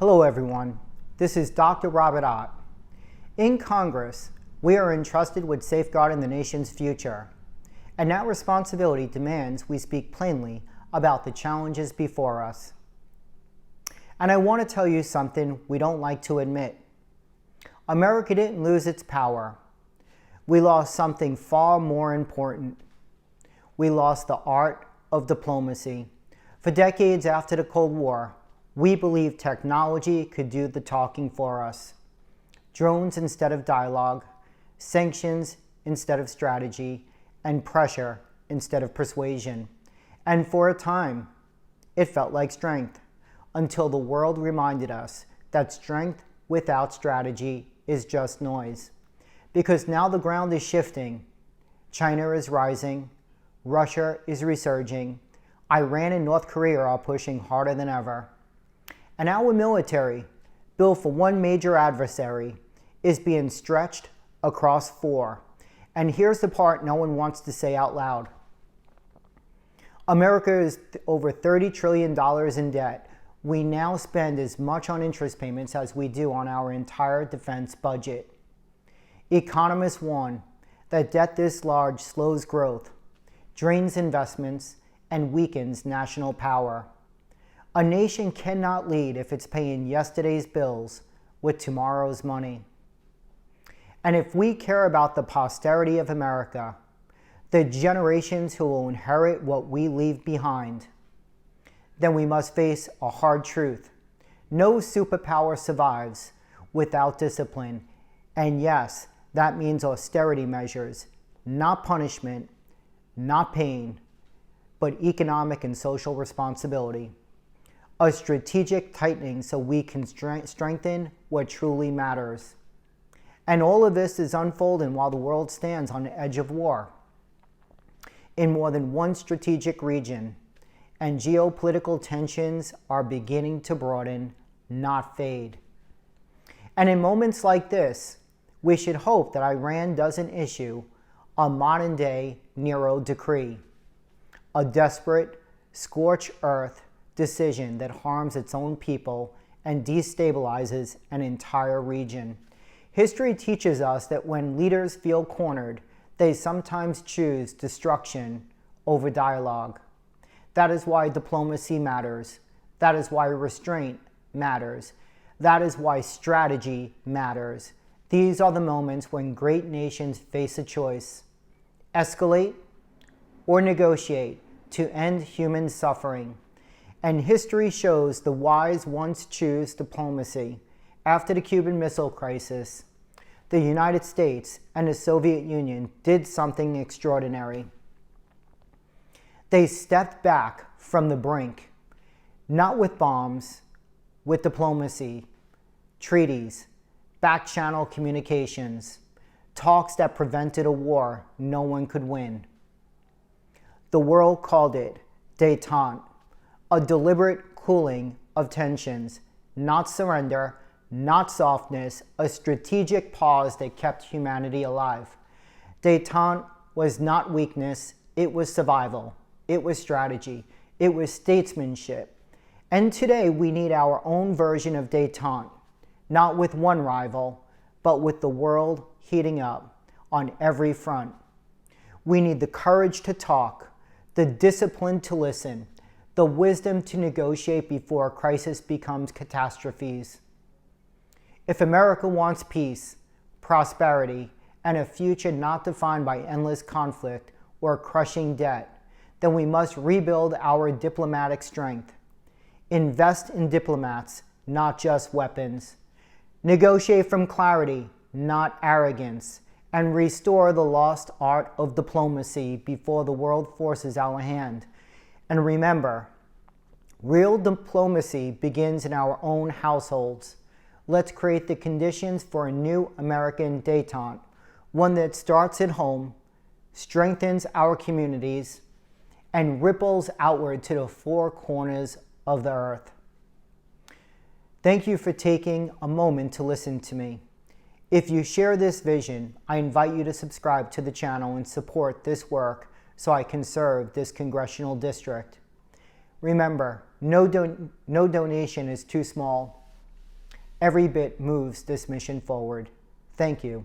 Hello everyone, this is Dr. Robert Ott. In Congress, we are entrusted with safeguarding the nation's future, and that responsibility demands we speak plainly about the challenges before us. And I want to tell you something we don't like to admit. America didn't lose its power. We lost something far more important. We lost the art of diplomacy. For decades after the Cold War, we believed technology could do the talking for us. Drones instead of dialogue, sanctions instead of strategy, and pressure instead of persuasion. And for a time, it felt like strength, until the world reminded us that strength without strategy is just noise. Because now the ground is shifting. China is rising, Russia is resurging, Iran and North Korea are pushing harder than ever. And our military, built for one major adversary, is being stretched across four. And here's the part no one wants to say out loud. America is over $30 trillion in debt. We now spend as much on interest payments as we do on our entire defense budget. Economists warn that debt this large slows growth, drains investments, and weakens national power. A nation cannot lead if it's paying yesterday's bills with tomorrow's money. And if we care about the posterity of America, the generations who will inherit what we leave behind, then we must face a hard truth. No superpower survives without discipline. And yes, that means austerity measures, not punishment, not pain, but economic and social responsibility. A strategic tightening so we can strengthen what truly matters. And all of this is unfolding while the world stands on the edge of war. In more than one strategic region, and geopolitical tensions are beginning to broaden, not fade. And in moments like this, we should hope that Iran doesn't issue a modern-day Nero decree, a desperate, scorched earth decision that harms its own people and destabilizes an entire region. History teaches us that when leaders feel cornered, they sometimes choose destruction over dialogue. That is why diplomacy matters. That is why restraint matters. That is why strategy matters. These are the moments when great nations face a choice: escalate or negotiate to end human suffering. And history shows the wise ones choose diplomacy. After the Cuban Missile Crisis, the United States and the Soviet Union did something extraordinary. They stepped back from the brink, not with bombs, with diplomacy, treaties, back-channel communications, talks that prevented a war no one could win. The world called it détente, a deliberate cooling of tensions, not surrender, not softness, a strategic pause that kept humanity alive. Détente was not weakness, it was survival, it was strategy, it was statesmanship. And today we need our own version of détente, not with one rival, but with the world heating up on every front. We need the courage to talk, the discipline to listen, the wisdom to negotiate before a crisis becomes catastrophes. If America wants peace, prosperity, and a future not defined by endless conflict or crushing debt, then we must rebuild our diplomatic strength. Invest in diplomats, not just weapons. Negotiate from clarity, not arrogance, and restore the lost art of diplomacy before the world forces our hand. And remember, real diplomacy begins in our own households. Let's create the conditions for a new American détente, one that starts at home, strengthens our communities, and ripples outward to the four corners of the earth. Thank you for taking a moment to listen to me. If you share this vision, I invite you to subscribe to the channel and support this work so I can serve this congressional district. Remember, no donation is too small Every bit moves this mission forward. Thank you.